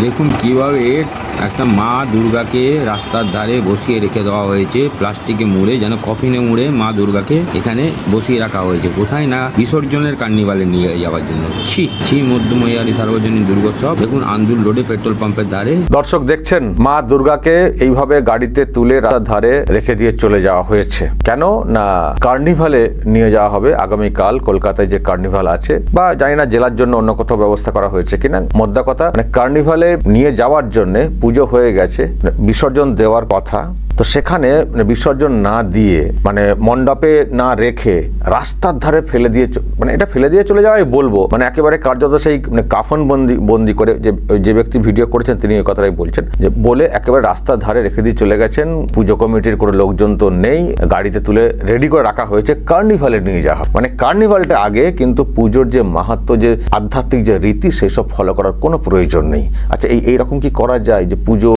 দেখুন কিভাবে একটা মা দুর্গাকে রাস্তার ধারে বসিয়ে রেখে দেওয়া হয়েছে প্লাস্টিকে মুড়ে, যেন কফিনে মুড়ে মা দুর্গাকে এখানে বসিয়ে রাখা হয়েছে। কোথায় না বিসর্জনের কার্নিভালে নিয়ে যাওয়ার জন্য। ছি মধ্যময়ারি সার্বজনীন দুর্গোৎসব। দেখুন আন্দুল রোডে পেট্রোল পাম্পের ধারে দর্শক দেখছেন মা দুর্গাকে এইভাবে গাড়িতে তুলে রাস্তার ধারে রেখে দিয়ে চলে যাওয়া হয়েছে। কেন না কার্নিভালে নিয়ে যাওয়া হবে আগামীকাল। কলকাতায় যে কার্নিভাল আছে, বা জানি না জেলার জন্য অন্য কোথাও ব্যবস্থা করা হয়েছে কিনা, মোদ্দা কথা মানে কার্নিভালে নিয়ে যাওয়ার জন্য পুজো হয়ে গেছে, বিসর্জন দেওয়ার কথা। তো সেখানে বিসর্জন না দিয়ে মানে মণ্ডপে না রেখে রাস্তার ধারে ফেলে দিয়ে, মানে এটা ফেলে দিয়ে চলে যাওয়াই বলবো, মানে একেবারে কার্যত সেই কাফন বন্দি করে যে ব্যক্তি ভিডিও করেছেন তিনি এই কথাটাই বলছেন, যে বলে একেবারে রাস্তার ধারে রেখে দিয়ে চলে গেছেন। পুজো কমিটির কোনো লোকজন তো নেই, গাড়িতে তুলে রেডি করে রাখা হয়েছে কার্নিভালে নিয়ে যাওয়া। মানে কার্নিভালটা আগে, কিন্তু পুজোর যে মাহাত্ম্য, যে আধ্যাত্মিক যে রীতি, সেই সব ফলো করার কোনো প্রয়োজন নেই। আচ্ছা এইরকম কি করা যায় যে পুজো